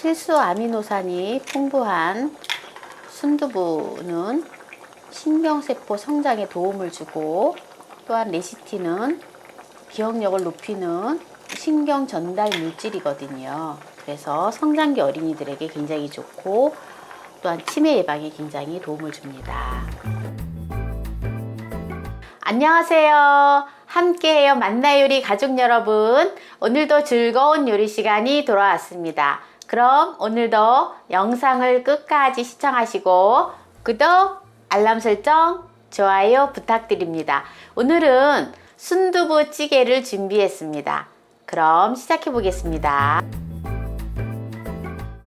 필수 아미노산이 풍부한 순두부는 신경세포 성장에 도움을 주고, 또한 레시틴은 기억력을 높이는 신경 전달 물질이거든요. 그래서 성장기 어린이들에게 굉장히 좋고, 또한 치매 예방에 굉장히 도움을 줍니다. 안녕하세요. 함께해요 만나요리 가족 여러분, 오늘도 즐거운 요리 시간이 돌아왔습니다. 그럼 오늘도 영상을 끝까지 시청하시고 구독, 알람 설정, 좋아요 부탁드립니다. 오늘은 순두부 찌개를 준비했습니다. 그럼 시작해 보겠습니다.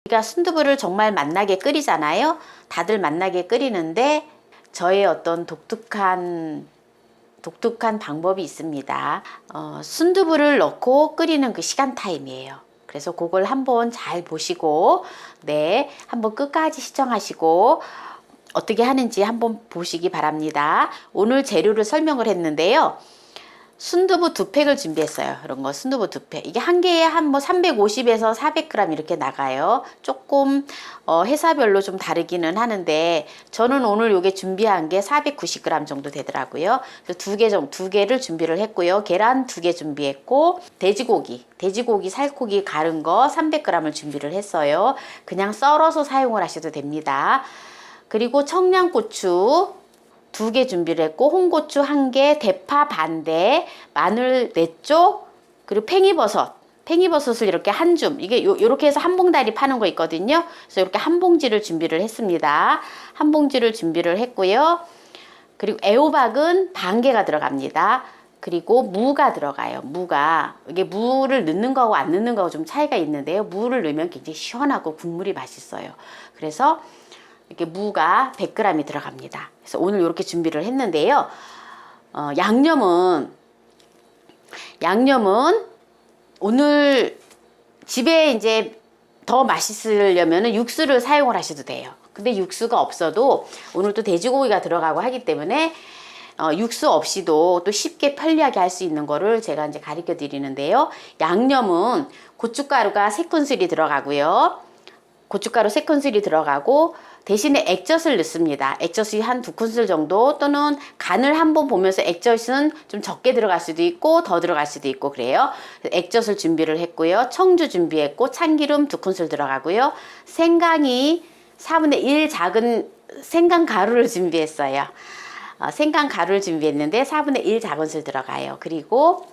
우리가 순두부를 정말 맛나게 끓이잖아요. 다들 맛나게 끓이는데 저의 어떤 독특한 방법이 있습니다. 순두부를 넣고 끓이는 그 시간 타임이에요. 그래서 그걸 한번 잘 보시고, 한번 끝까지 시청하시고 어떻게 하는지 한번 보시기 바랍니다. 오늘 재료를 설명을 했는데요. 순두부 2팩을 준비했어요. 이런 거 순두부 2팩. 이게 한 개에 한 350에서 400g 이렇게 나가요. 조금 회사별로 좀 다르기는 하는데 저는 오늘 요게 준비한 게 490g 정도 되더라고요. 그래서 두 개를 준비를 했고요. 계란 2개 준비했고, 돼지고기 살코기 갈은 거 300g을 준비를 했어요. 그냥 썰어서 사용을 하셔도 됩니다. 그리고 청양고추 2개 준비를 했고, 홍고추 1개, 대파 반대, 마늘 4쪽, 그리고 팽이버섯을 이렇게 한 줌, 이게 요렇게 해서 한 봉다리 파는 거 있거든요. 그래서 이렇게 한 봉지를 준비를 했습니다. 한 봉지를 준비를 했고요. 그리고 애호박은 반 개가 들어갑니다. 그리고 무가 들어가요. 이게 무를 넣는 거하고 안 넣는 거하고 좀 차이가 있는데요. 무를 넣으면 굉장히 시원하고 국물이 맛있어요. 그래서 이렇게 무가 100g이 들어갑니다. 그래서 오늘 이렇게 준비를 했는데요. 양념은 오늘 집에 이제 더 맛있으려면 육수를 사용을 하셔도 돼요. 근데 육수가 없어도 오늘 또 돼지고기가 들어가고 하기 때문에 육수 없이도 또 쉽게 편리하게 할 수 있는 거를 제가 이제 가르쳐 드리는데요. 양념은 고춧가루가 3큰술이 들어가고요. 고춧가루 3큰술이 들어가고, 대신에 액젓을 넣습니다. 액젓이 한 2큰술 정도, 또는 간을 한번 보면서 액젓은 좀 적게 들어갈 수도 있고 더 들어갈 수도 있고 그래요. 액젓을 준비를 했고요. 청주 준비했고, 참기름 2큰술 들어가고요. 생강이 4분의 1 작은 생강 가루를 준비했어요. 생강 가루를 준비했는데 4분의 1 작은술 들어가요. 그리고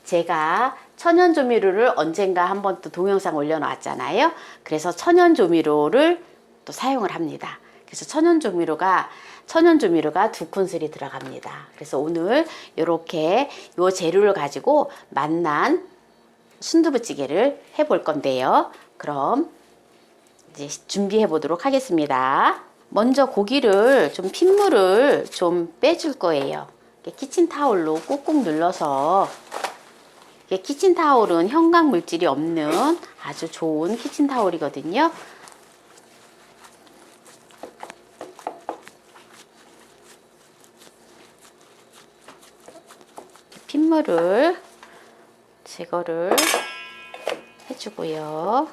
제가 천연 조미료를 언젠가 한번 또 동영상 올려놨잖아요. 그래서 천연 조미료를 또 사용을 합니다. 그래서 천연 조미료가 2큰술이 들어갑니다. 그래서 오늘 이렇게 요 재료를 가지고 맛난 순두부찌개를 해볼 건데요. 그럼 이제 준비해 보도록 하겠습니다. 먼저 고기를 좀 핏물을 좀 빼줄 거예요. 키친타올로 꾹꾹 눌러서, 키친타올은 형광 물질이 없는 아주 좋은 키친타올이거든요. 핏물을 제거를 해주고요.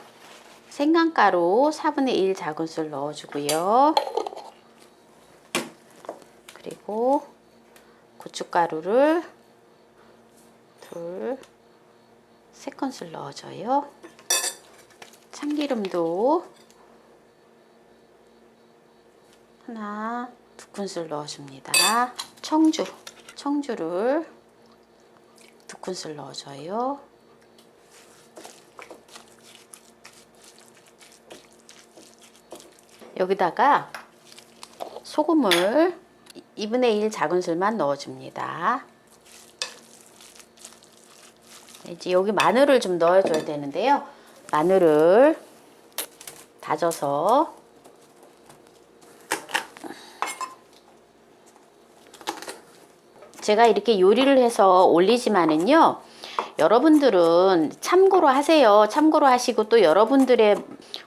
생강가루 4분의 1 작은술 넣어주고요. 그리고 고춧가루를 3큰술 넣어줘요. 참기름도 2큰술 넣어줍니다. 청주를 2큰술 넣어줘요. 여기다가 소금을 2분의 1 작은술만 넣어줍니다. 이제 여기 마늘을 좀 넣어줘야 되는데요. 마늘을 다져서 제가 이렇게 요리를 해서 올리지만은요, 여러분들은 참고로 하세요. 참고로 하시고 또 여러분들의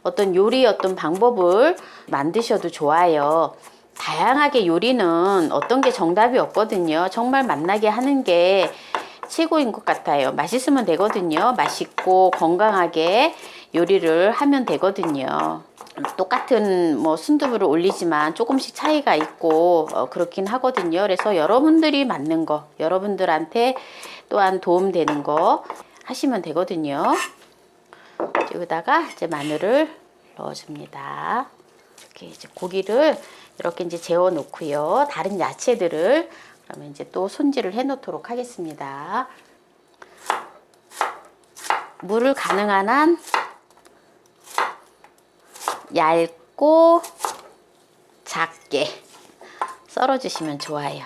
어떤 요리 어떤 방법을 만드셔도 좋아요. 다양하게 요리는 어떤 게 정답이 없거든요. 정말 맛나게 하는 게 최고인 것 같아요. 맛있으면 되거든요. 맛있고 건강하게 요리를 하면 되거든요. 똑같은 뭐 순두부를 올리지만 조금씩 차이가 있고 그렇긴 하거든요. 그래서 여러분들이 맞는 거, 여러분들한테 또한 도움되는 거 하시면 되거든요. 여기다가 이제 마늘을 넣어줍니다. 이렇게 이제 고기를 이렇게 이제 재워 놓고요. 다른 야채들을 그러면 이제 또 손질을 해 놓도록 하겠습니다. 물을 가능한 한 얇고 작게 썰어 주시면 좋아요.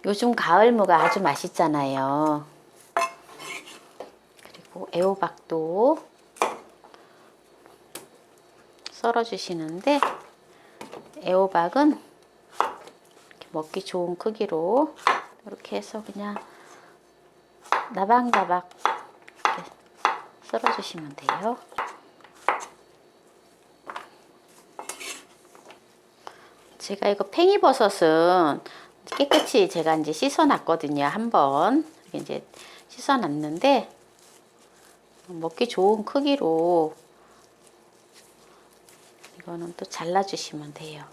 요즘 가을무가 아주 맛있잖아요. 그리고 애호박도 썰어 주시는데 애호박은 이렇게 먹기 좋은 크기로 이렇게 해서 그냥 나박나박 이렇게 썰어 주시면 돼요. 제가 이거 팽이버섯은 깨끗이 제가 이제 씻어 놨거든요. 한번 이렇게 이제 씻어 놨는데 먹기 좋은 크기로 이거는 또 잘라 주시면 돼요.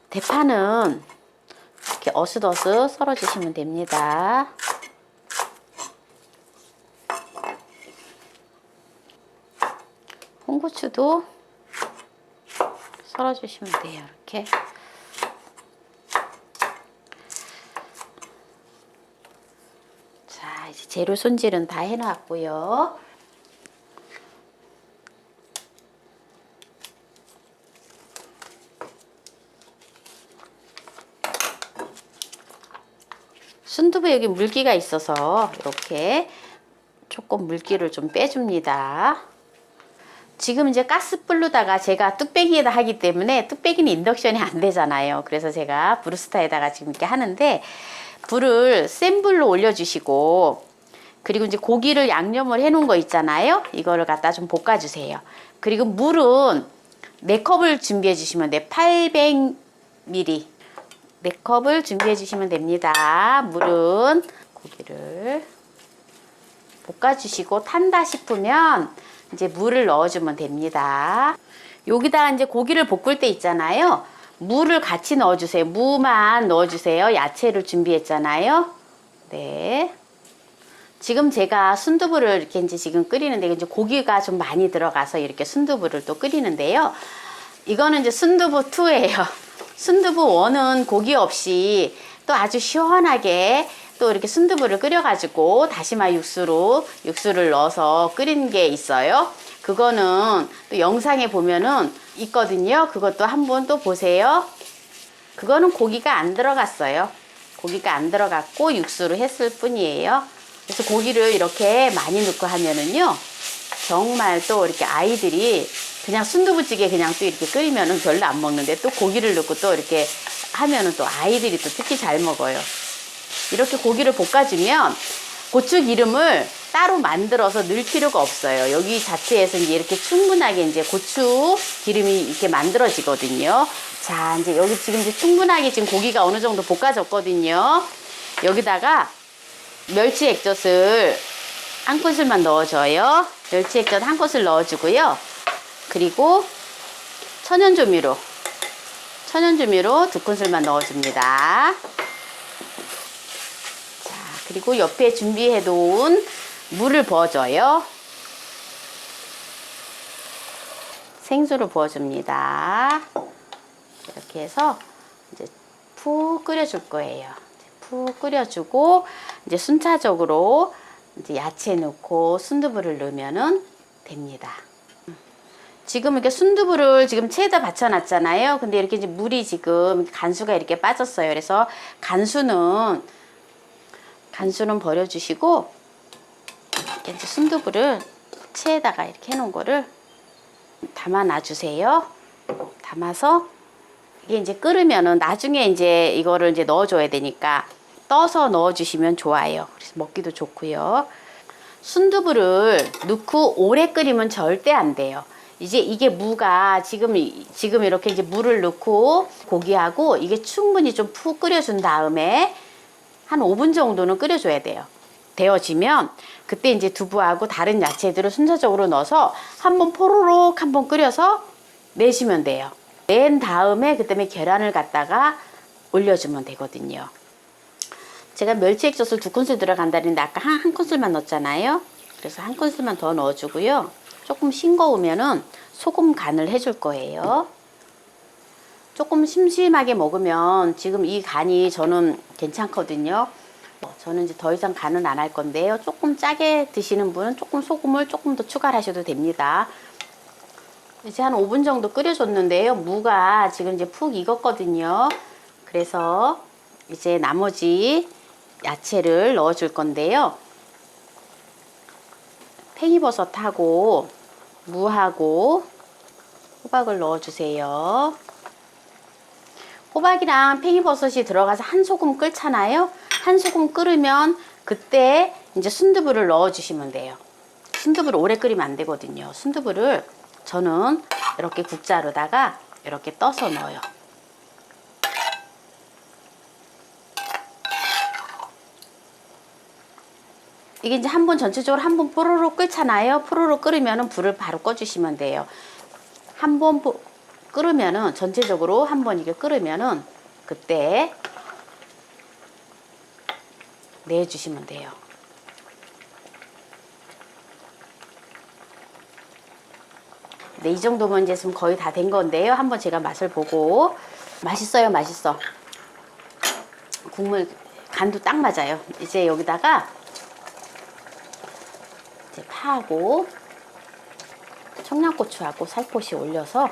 대파는 이렇게 어슷어슷 썰어 주시면 됩니다. 홍고추도 썰어 주시면 돼요. 이렇게. 자, 이제 재료 손질은 다 해놨고요. 순두부 여기 물기가 있어서 이렇게 조금 물기를 좀 빼줍니다. 지금 이제 가스불로다가 제가 뚝배기에다 하기 때문에 뚝배기는 인덕션이 안 되잖아요. 그래서 제가 브루스타에다가 지금 이렇게 하는데 불을 센 불로 올려주시고 그리고 이제 고기를 양념을 해 놓은 거 있잖아요. 이거를 갖다 좀 볶아주세요. 그리고 물은 4컵을 준비해 주시면 돼요. 800ml 4컵을 준비해 주시면 됩니다. 물은 고기를 볶아주시고 탄다 싶으면 이제 물을 넣어주면 됩니다. 여기다가 이제 고기를 볶을 때 있잖아요. 물을 같이 넣어주세요. 무만 넣어주세요. 야채를 준비했잖아요. 네. 지금 제가 순두부를 이렇게 이제 지금 끓이는데 이제 고기가 좀 많이 들어가서 이렇게 순두부를 또 끓이는데요. 이거는 이제 순두부 2예요. 순두부 1은 고기 없이 또 아주 시원하게 또 이렇게 순두부를 끓여가지고 다시마 육수를 넣어서 끓인 게 있어요. 그거는 또 영상에 보면은 있거든요. 그것도 한번 또 보세요. 그거는 고기가 안 들어갔어요. 고기가 안 들어갔고 육수로 했을 뿐이에요. 그래서 고기를 이렇게 많이 넣고 하면은요. 정말 또 이렇게 아이들이 그냥 순두부찌개 그냥 또 이렇게 끓이면은 별로 안 먹는데 또 고기를 넣고 또 이렇게 하면은 또 아이들이 또 특히 잘 먹어요. 이렇게 고기를 볶아주면 고추 기름을 따로 만들어서 넣을 필요가 없어요. 여기 자체에서 이제 이렇게 충분하게 이제 고추 기름이 이렇게 만들어지거든요. 자, 이제 여기 지금 이제 충분하게 지금 고기가 어느 정도 볶아졌거든요. 여기다가 멸치 액젓을 한 큰술만 넣어줘요. 멸치 액젓 한 큰술 넣어주고요. 그리고 천연조미료 2큰술만 넣어줍니다. 자, 그리고 옆에 준비해 놓은 물을 부어줘요. 생수를 부어줍니다. 이렇게 해서 이제 푹 끓여줄 거예요. 푹 끓여주고 이제 순차적으로 이제 야채 넣고 순두부를 넣으면 됩니다. 지금 이렇게 순두부를 지금 체에다 받쳐놨잖아요. 근데 이렇게 이제 물이 지금 간수가 이렇게 빠졌어요. 그래서 간수는 버려주시고 이렇게 이제 순두부를 체에다가 이렇게 해놓은 거를 담아 놔주세요. 담아서 이게 이제 끓으면은 나중에 이제 이거를 이제 넣어줘야 되니까 떠서 넣어주시면 좋아요. 그래서 먹기도 좋고요. 순두부를 넣고 오래 끓이면 절대 안 돼요. 이제 이게 무가 지금 이렇게 이제 물을 넣고 고기하고 이게 충분히 좀 푹 끓여준 다음에 한 5분 정도는 끓여줘야 돼요. 데워지면 그때 이제 두부하고 다른 야채들을 순서적으로 넣어서 한번 포로록 한번 끓여서 내시면 돼요. 낸 다음에 그다음에 계란을 갖다가 올려주면 되거든요. 제가 멸치 액젓을 2큰술 들어간다는데 아까 한 큰술만 넣었잖아요. 그래서 한 큰술만 더 넣어주고요. 조금 싱거우면은 소금 간을 해줄 거예요. 조금 심심하게 먹으면 지금 이 간이 저는 괜찮거든요. 저는 이제 더 이상 간은 안 할 건데요. 조금 짜게 드시는 분은 조금 소금을 조금 더 추가를 하셔도 됩니다. 이제 한 5분 정도 끓여줬는데요. 무가 지금 이제 푹 익었거든요. 그래서 이제 나머지 야채를 넣어줄 건데요. 팽이버섯하고 무하고 호박을 넣어주세요. 호박이랑 팽이버섯이 들어가서 한 소금 끓잖아요. 한 소금 끓으면 그때 이제 순두부를 넣어주시면 돼요. 순두부를 오래 끓이면 안 되거든요. 순두부를 저는 이렇게 국자로다가 이렇게 떠서 넣어요. 이게 이제 한번 전체적으로 한번 포로로 끓잖아요. 포로로 끓으면 불을 바로 꺼주시면 돼요. 한번 끓으면은 전체적으로 한번 이게 끓으면은 그때 내주시면 돼요. 네, 이 정도면 이제 지금 거의 다 된 건데요. 한번 제가 맛을 보고 맛있어요, 맛있어. 국물 간도 딱 맞아요. 이제 여기다가 이제 파하고 청양고추하고 살포시 올려서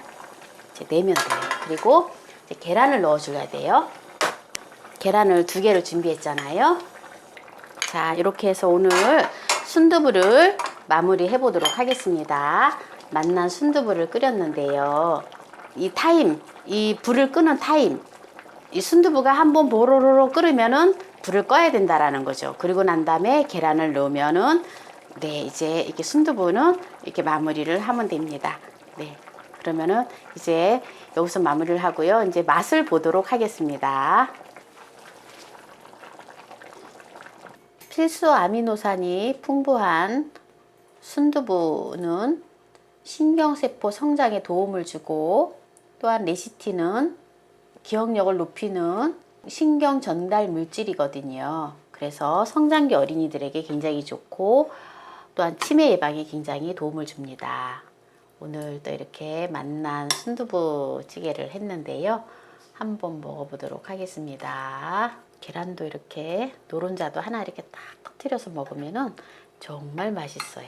이제 내면 돼요. 그리고 이제 계란을 넣어줘야 돼요. 계란을 2개를 준비했잖아요. 자, 이렇게 해서 오늘 순두부를 마무리 해보도록 하겠습니다. 맛난 순두부를 끓였는데요. 이 불을 끄는 타임, 이 순두부가 한번 보로로로 끓으면은 불을 꺼야 된다라는 거죠. 그리고 난 다음에 계란을 넣으면은 네, 이제 이렇게 순두부는 이렇게 마무리를 하면 됩니다. 네, 그러면은 이제 여기서 마무리를 하고요. 이제 맛을 보도록 하겠습니다. 필수 아미노산이 풍부한 순두부는 신경세포 성장에 도움을 주고 또한 레시틴은 기억력을 높이는 신경 전달 물질이거든요. 그래서 성장기 어린이들에게 굉장히 좋고 또한 치매 예방에 굉장히 도움을 줍니다. 오늘 또 이렇게 맛난 순두부 찌개를 했는데요. 한번 먹어보도록 하겠습니다. 계란도 이렇게 노른자도 하나 이렇게 딱 터뜨려서 먹으면 정말 맛있어요.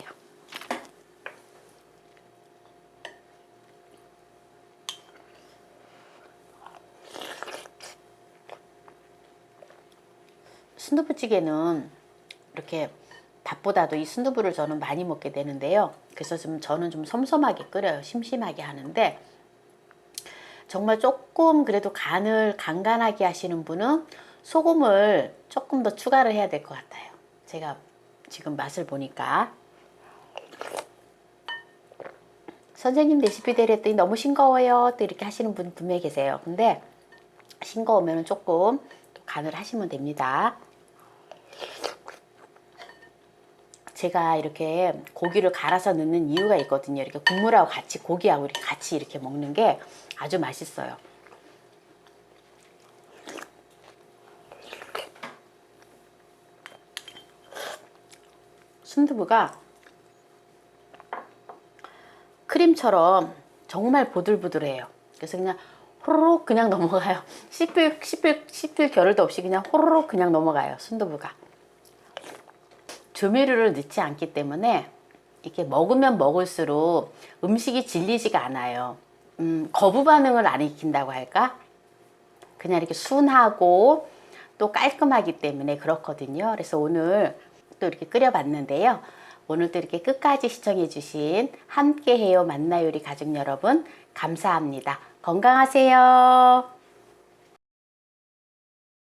순두부찌개는 이렇게 밥보다도 이 순두부를 저는 많이 먹게 되는데요. 그래서 저는 좀 섬섬하게 끓여요. 심심하게 하는데 정말 조금 그래도 간을 간간하게 하시는 분은 소금을 조금 더 추가를 해야 될 것 같아요. 제가 지금 맛을 보니까 선생님 레시피대로 했더니 너무 싱거워요 또 이렇게 하시는 분 분명히 계세요. 근데 싱거우면 조금 간을 하시면 됩니다. 제가 이렇게 고기를 갈아서 넣는 이유가 있거든요. 이렇게 국물하고 같이 고기하고 이렇게 같이 이렇게 먹는 게 아주 맛있어요. 순두부가 크림처럼 정말 보들보들해요. 그래서 그냥 호로록 그냥 넘어가요. 씹힐 겨를도 없이 그냥 호로록 그냥 넘어가요. 순두부가. 조미료를 넣지 않기 때문에 이렇게 먹으면 먹을수록 음식이 질리지가 않아요. 거부 반응을 안 일으킨다고 할까? 그냥 이렇게 순하고 또 깔끔하기 때문에 그렇거든요. 그래서 오늘 또 이렇게 끓여봤는데요. 오늘도 이렇게 끝까지 시청해주신 함께해요 만나요리 가족 여러분 감사합니다. 건강하세요.